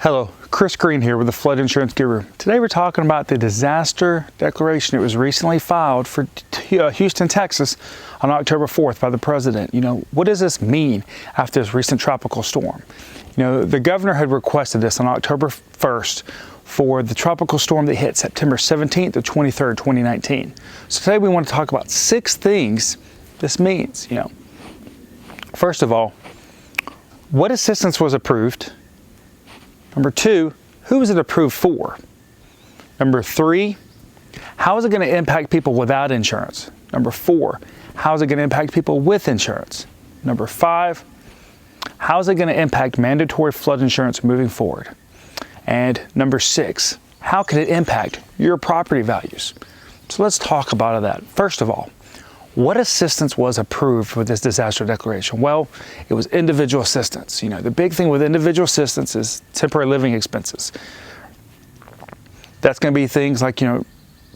Hello, Chris Green here with the Flood Insurance Guru. Today we're talking about the disaster declaration that was recently filed for Houston, Texas on October 4th by the president. What does this mean after this recent tropical storm? The governor had requested this on October 1st for the tropical storm that hit September 17th to 23rd, 2019. So today we want to talk about 6 things this means. First of all, what assistance was approved? Number 2, who is it approved for? Number 3, how is it going to impact people without insurance? Number 4, how is it going to impact people with insurance? Number 5, how is it going to impact mandatory flood insurance moving forward? And number 6, how can it impact your property values? So let's talk about that. First of all, what assistance was approved with this disaster declaration? Well, it was individual assistance. The big thing with individual assistance is temporary living expenses. That's going to be things like,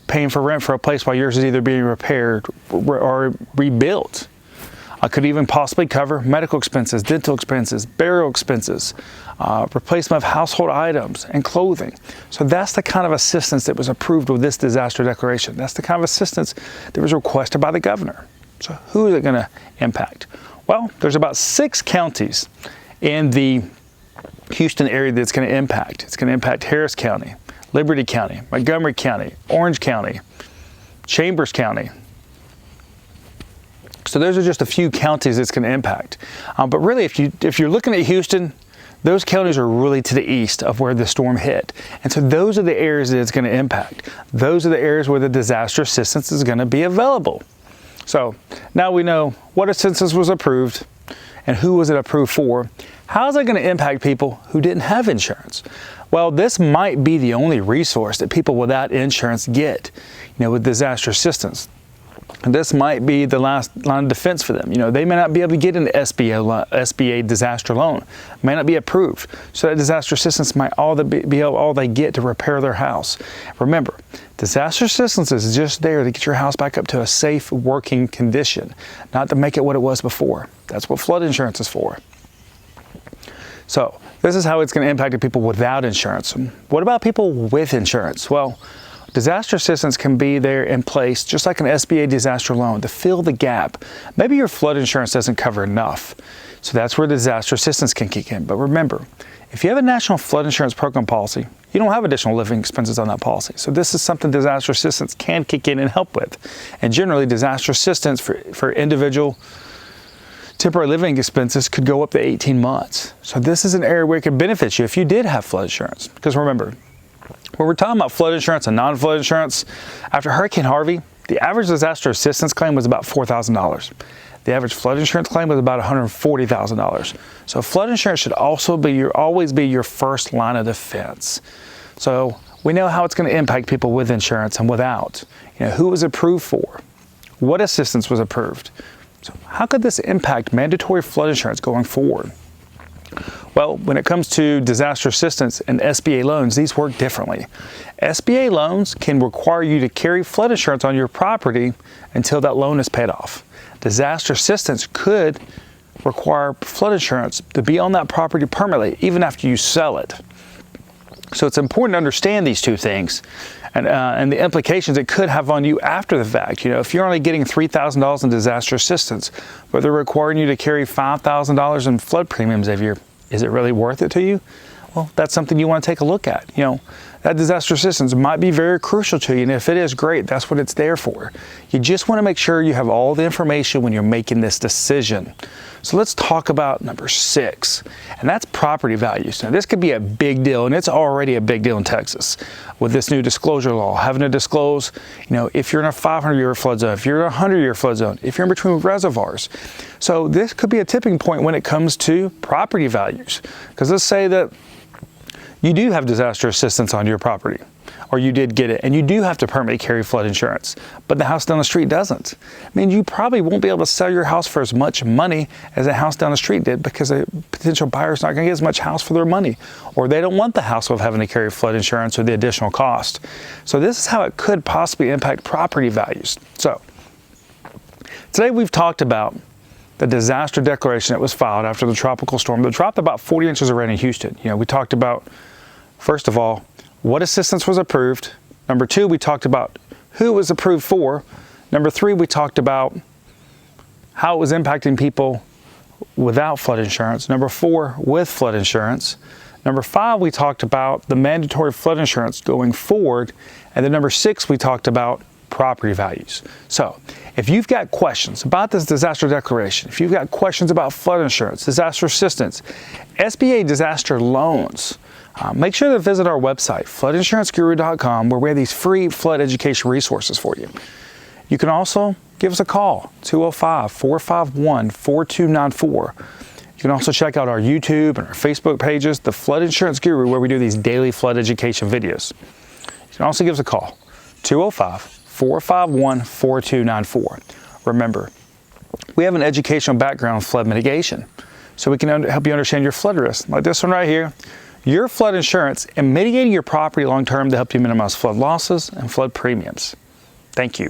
paying for rent for a place while yours is either being repaired or rebuilt. I could even possibly cover medical expenses, dental expenses, burial expenses, replacement of household items and clothing. So that's the kind of assistance that was approved with this disaster declaration. That's the kind of assistance that was requested by the governor. So who is it going to impact? Well, there's about 6 counties in the Houston area that's going to impact. It's going to impact Harris County, Liberty County, Montgomery County, Orange County, Chambers County. So those are just a few counties it's going to impact. But really, if you're looking at Houston, those counties are really to the east of where the storm hit. And so those are the areas that it's going to impact. Those are the areas where the disaster assistance is going to be available. So now we know what assistance was approved and who was it approved for. How is it going to impact people who didn't have insurance? Well, this might be the only resource that people without insurance get, with disaster assistance. And this might be the last line of defense for them. They may not be able to get an SBA disaster loan, may not be approved. So that disaster assistance might be all they get to repair their house. Remember, disaster assistance is just there to get your house back up to a safe working condition, not to make it what it was before. That's what flood insurance is for. So this is how it's going to impact people without insurance. What about people with insurance? Well, disaster assistance can be there in place, just like an SBA disaster loan, to fill the gap. Maybe your flood insurance doesn't cover enough, so that's where disaster assistance can kick in. But remember, if you have a national flood insurance program policy, you don't have additional living expenses on that policy. So this is something disaster assistance can kick in and help with. And generally, disaster assistance for individual temporary living expenses could go up to 18 months. So this is an area where it could benefit you if you did have flood insurance. Because remember, when we're talking about flood insurance and non-flood insurance, after Hurricane Harvey, the average disaster assistance claim was about $4,000. The average flood insurance claim was about $140,000. So flood insurance should also always be your first line of defense. So we know how it's going to impact people with insurance and without. Who was approved for? What assistance was approved? So how could this impact mandatory flood insurance going forward? Well, when it comes to disaster assistance and SBA loans, these work differently. SBA loans can require you to carry flood insurance on your property until that loan is paid off. Disaster assistance could require flood insurance to be on that property permanently, even after you sell it. So it's important to understand these two things and the implications it could have on you after the fact. If you're only getting $3,000 in disaster assistance, but they're requiring you to carry $5,000 in flood premiums every year, is it really worth it to you? Well, that's something you want to take a look at. That disaster assistance might be very crucial to you, and if it is, great, that's what it's there for. You just want to make sure you have all the information when you're making this decision. So let's talk about number 6, and that's property values. Now, this could be a big deal, and it's already a big deal in Texas with this new disclosure law, having to disclose, if you're in a 500-year flood zone, if you're in a 100-year flood zone, if you're in between reservoirs. So this could be a tipping point when it comes to property values, because let's say that you do have disaster assistance on your property, or you did get it, and you do have to permanently carry flood insurance, but the house down the street doesn't. You probably won't be able to sell your house for as much money as a house down the street did, because a potential buyer's not going to get as much house for their money, or they don't want the hassle of having to carry flood insurance or the additional cost. So this is how it could possibly impact property values. So today we've talked about the disaster declaration that was filed after the tropical storm that dropped about 40 inches of rain in Houston. We talked about First of all, what assistance was approved. Number 2, we talked about who it was approved for. Number 3, we talked about how it was impacting people without flood insurance. Number 4, with flood insurance. Number 5, we talked about the mandatory flood insurance going forward. And then number 6, we talked about property values. So if you've got questions about this disaster declaration, if you've got questions about flood insurance, disaster assistance, SBA disaster loans, make sure to visit our website, floodinsuranceguru.com, where we have these free flood education resources for you. You can also give us a call, 205-451-4294. You can also check out our YouTube and our Facebook pages, The Flood Insurance Guru, where we do these daily flood education videos. You can also give us a call, 205-451-4294. Remember, we have an educational background in flood mitigation, so we can help you understand your flood risk, like this one right here, your flood insurance and mitigating your property long-term to help you minimize flood losses and flood premiums. Thank you.